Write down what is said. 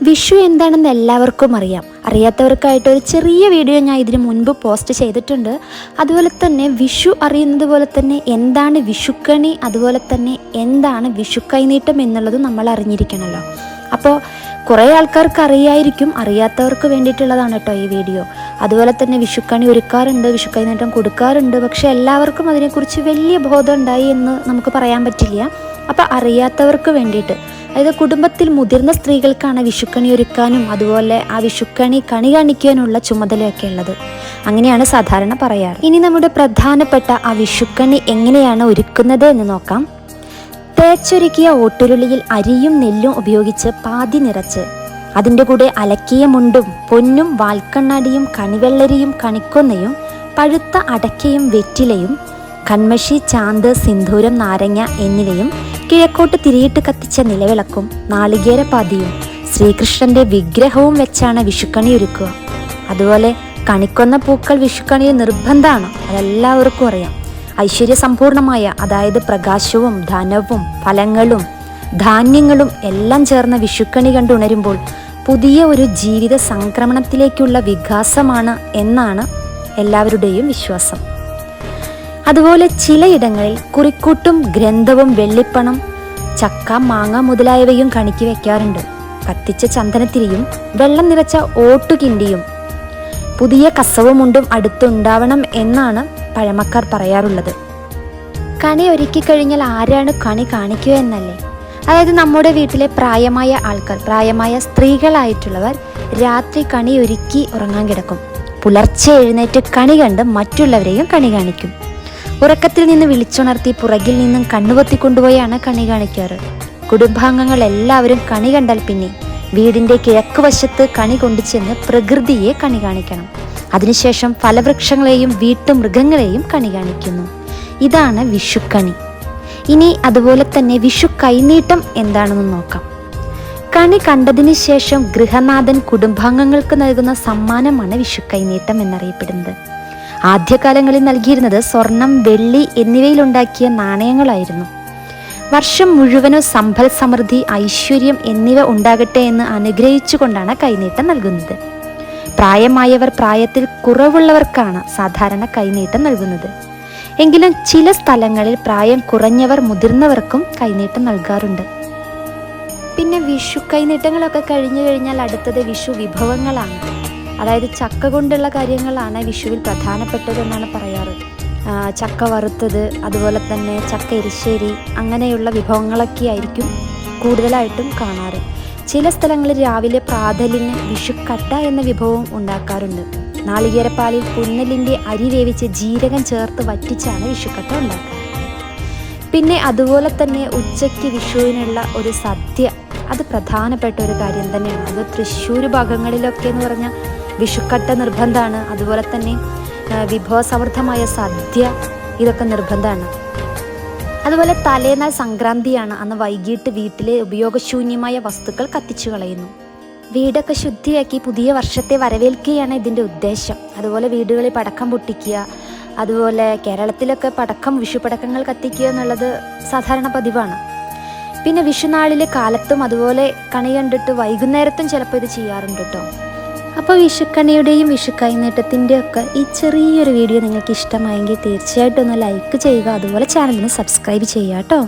വിഷു എന്താണെന്ന് എല്ലാവർക്കും അറിയാം. അറിയാത്തവർക്കായിട്ട് ഒരു ചെറിയ വീഡിയോ ഞാൻ ഇതിനു മുൻപ് പോസ്റ്റ് ചെയ്തിട്ടുണ്ട്. അതുപോലെ തന്നെ വിഷു അറിയുന്നത് പോലെ തന്നെ എന്താണ് വിഷുക്കണി, അതുപോലെ തന്നെ എന്താണ് വിഷു കൈനീട്ടം എന്നുള്ളതും നമ്മൾ അറിഞ്ഞിരിക്കണമല്ലോ. അപ്പോൾ കുറേ ആൾക്കാർക്ക് അറിയായിരിക്കും, അറിയാത്തവർക്ക് വേണ്ടിയിട്ടുള്ളതാണ് കേട്ടോ ഈ വീഡിയോ. അതുപോലെ തന്നെ വിഷുക്കണി ഒരുക്കാറുണ്ട്, വിഷു കൈനീട്ടം കൊടുക്കാറുണ്ട്. പക്ഷേ എല്ലാവർക്കും അതിനെക്കുറിച്ച് വലിയ ബോധം ഉണ്ടായി എന്ന് നമുക്ക് പറയാൻ പറ്റില്ല. അപ്പോൾ അറിയാത്തവർക്ക് വേണ്ടിയിട്ട്, അതായത് കുടുംബത്തിൽ മുതിർന്ന സ്ത്രീകൾക്കാണ് വിഷുക്കണി ഒരുക്കാനും അതുപോലെ ആ വിഷുക്കണി കണി കാണിക്കാനുള്ള ചുമതലയൊക്കെ ഉള്ളത്. അങ്ങനെയാണ് സാധാരണ പറയാറ്. ഇനി നമ്മുടെ പ്രധാനപ്പെട്ട ആ വിഷുക്കണി എങ്ങനെയാണ് ഒരുക്കുന്നത് എന്ന് നോക്കാം. തേച്ചൊരുക്കിയ ഓട്ടുരുളിയിൽ അരിയും നെല്ലും ഉപയോഗിച്ച് പാതി നിറച്ച് അതിൻ്റെ കൂടെ അലക്കിയ മുണ്ടും പൊന്നും വാൽക്കണ്ണാടിയും കണിവെള്ളരിയും കണിക്കൊന്നയും പഴുത്ത അടക്കയും വെറ്റിലയും കൺമഷി ചാന്ത് സിന്ദൂരം നാരങ്ങ എന്നിവയും കിഴക്കോട്ട് തിരിയിട്ട് കത്തിച്ച നിലവിളക്കും നാളികേരപ്പാതിയും ശ്രീകൃഷ്ണന്റെ വിഗ്രഹവും വെച്ചാണ് വിഷുക്കണി ഒരുക്കുക. അതുപോലെ കണിക്കൊന്ന പൂക്കൾ വിഷുക്കണിയിൽ നിർബന്ധമാണ്, അതെല്ലാവർക്കും അറിയാം. ഐശ്വര്യസമ്പൂർണമായ, അതായത് പ്രകാശവും ധനവും ഫലങ്ങളും ധാന്യങ്ങളും എല്ലാം ചേർന്ന വിഷുക്കണി കണ്ടുണരുമ്പോൾ പുതിയ ഒരു ജീവിത സംക്രമണത്തിലേക്കുള്ള വികാസമാണ് എന്നാണ് എല്ലാവരുടെയും വിശ്വാസം. അതുപോലെ ചിലയിടങ്ങളിൽ കുറിക്കൂട്ടും ഗ്രന്ഥവും വെള്ളിപ്പണം ചക്ക മാങ്ങ മുതലായവയും കണിക്ക് വെക്കാറുണ്ട്. കത്തിച്ച ചന്ദനത്തിരിയും വെള്ളം നിറച്ച ഓട്ടുകിണ്ടിയും പുതിയ കസവുമുണ്ടും അടുത്തുണ്ടാവണം എന്നാണ് പഴമക്കാർ പറയാറുള്ളത്. കണി ഒരുക്കി കഴിഞ്ഞാൽ ആരാണ് കണി കാണിക്കുക എന്നല്ലേ? അതായത് നമ്മുടെ വീട്ടിലെ പ്രായമായ ആൾക്കാർ, പ്രായമായ സ്ത്രീകളായിട്ടുള്ളവർ രാത്രി കണി ഒരുക്കി ഉറങ്ങാൻ കിടക്കും. പുലർച്ചെ എഴുന്നേറ്റ് കണി കണ്ട് മറ്റുള്ളവരെയും കണി കാണിക്കും. ഉറക്കത്തിൽ നിന്ന് വിളിച്ചുണർത്തി പുറകിൽ നിന്നും കണ്ണുപൊത്തിക്കൊണ്ടുപോയാണ് കണി കാണിക്കാറ്. കുടുംബാംഗങ്ങൾ എല്ലാവരും കണി കണ്ടാൽ പിന്നെ വീടിൻ്റെ കിഴക്ക് വശത്ത് കണി കൊണ്ടുചെന്ന് പ്രകൃതിയെ കണി കാണിക്കണം. അതിനുശേഷം ഫലവൃക്ഷങ്ങളെയും വീട്ടുമൃഗങ്ങളെയും കണി കാണിക്കുന്നു. ഇതാണ് വിഷുക്കണി. ഇനി അതുപോലെ തന്നെ വിഷു കൈനീട്ടം എന്താണെന്ന് നോക്കാം. കണി കണ്ടതിന് ശേഷം ഗൃഹനാഥൻ കുടുംബാംഗങ്ങൾക്ക് നൽകുന്ന സമ്മാനമാണ് വിഷു കൈനീട്ടം എന്നറിയപ്പെടുന്നത്. ആദ്യകാലങ്ങളിൽ നൽകിയിരുന്നത് സ്വർണം, വെള്ളി എന്നിവയിലുണ്ടാക്കിയ നാണയങ്ങളായിരുന്നു. വർഷം മുഴുവനും സമ്പൽ സമൃദ്ധി, ഐശ്വര്യം എന്നിവ ഉണ്ടാകട്ടെ എന്ന് അനുഗ്രഹിച്ചുകൊണ്ടാണ് കൈനീട്ടം നൽകുന്നത്. പ്രായമായവർ പ്രായത്തിൽ കുറവുള്ളവർക്കാണ് സാധാരണ കൈനീട്ടം നൽകുന്നത്. എങ്കിലും ചില സ്ഥലങ്ങളിൽ പ്രായം കുറഞ്ഞവർ മുതിർന്നവർക്കും കൈനീട്ടം നൽകാറുണ്ട്. പിന്നെ വിഷു കൈനീട്ടങ്ങളൊക്കെ കഴിഞ്ഞു കഴിഞ്ഞാൽ അടുത്തത് വിഷു വിഭവങ്ങളാണ്. അതായത് ചക്ക കൊണ്ടുള്ള കാര്യങ്ങളാണ് വിഷുവിൽ പ്രധാനപ്പെട്ടതെന്നാണ് പറയാറ്. ചക്ക വറുത്തത്, അതുപോലെ തന്നെ ചക്ക എരിശ്ശേരി, അങ്ങനെയുള്ള വിഭവങ്ങളൊക്കെ ആയിരിക്കും കൂടുതലായിട്ടും കാണാറ്. ചില സ്ഥലങ്ങളിൽ രാവിലെ പ്രാതലിന് വിഷുക്കട്ട എന്ന വിഭവം ഉണ്ടാക്കാറുണ്ട്. നാളികേരപ്പാലിൽ പുന്നലിൻ്റെ അരി വേവിച്ച് ജീരകം ചേർത്ത് വറ്റിച്ചാണ് വിഷുക്കട്ട ഉണ്ടാക്കുക. പിന്നെ അതുപോലെ തന്നെ ഉച്ചയ്ക്ക് വിഷുവിനുള്ള ഒരു സദ്യ, അത് പ്രധാനപ്പെട്ട ഒരു കാര്യം തന്നെയാണ്. അത് തൃശ്ശൂർ ഭാഗങ്ങളിലൊക്കെ എന്ന് പറഞ്ഞാൽ വിഷുക്കട്ട നിർബന്ധമാണ്. അതുപോലെ തന്നെ വിഭവസമൃദ്ധമായ സദ്യ, ഇതൊക്കെ നിർബന്ധമാണ്. അതുപോലെ തലേനാൾ സംക്രാന്തിയാണ്. അന്ന് വൈകിട്ട് വീട്ടിലെ ഉപയോഗശൂന്യമായ വസ്തുക്കൾ കത്തിച്ചു കളയുന്നു. വീടൊക്കെ ശുദ്ധിയാക്കി പുതിയ വർഷത്തെ വരവേൽക്കുകയാണ് ഇതിൻ്റെ ഉദ്ദേശം. അതുപോലെ വീടുകളിൽ പടക്കം പൊട്ടിക്കുക, അതുപോലെ കേരളത്തിലൊക്കെ വിഷു പടക്കങ്ങൾ കത്തിക്കുക എന്നുള്ളത് സാധാരണ പതിവാണ്. പിന്നെ വിഷുനാളിലെ കാലത്തും അതുപോലെ കണി കണ്ടിട്ട് വൈകുന്നേരത്തും ചിലപ്പോൾ ഇത് ചെയ്യാറുണ്ട് കേട്ടോ. അപ്പോൾ വിഷുക്കണിയുടെയും വിഷു കൈനീട്ടത്തിൻ്റെയും ഒക്കെ ഈ ചെറിയൊരു വീഡിയോ നിങ്ങൾക്ക് ഇഷ്ടമായെങ്കിൽ തീർച്ചയായിട്ടും ഒന്ന് ലൈക്ക് ചെയ്യുക. അതുപോലെ ചാനലിന് സബ്സ്ക്രൈബ് ചെയ്യുക കേട്ടോ.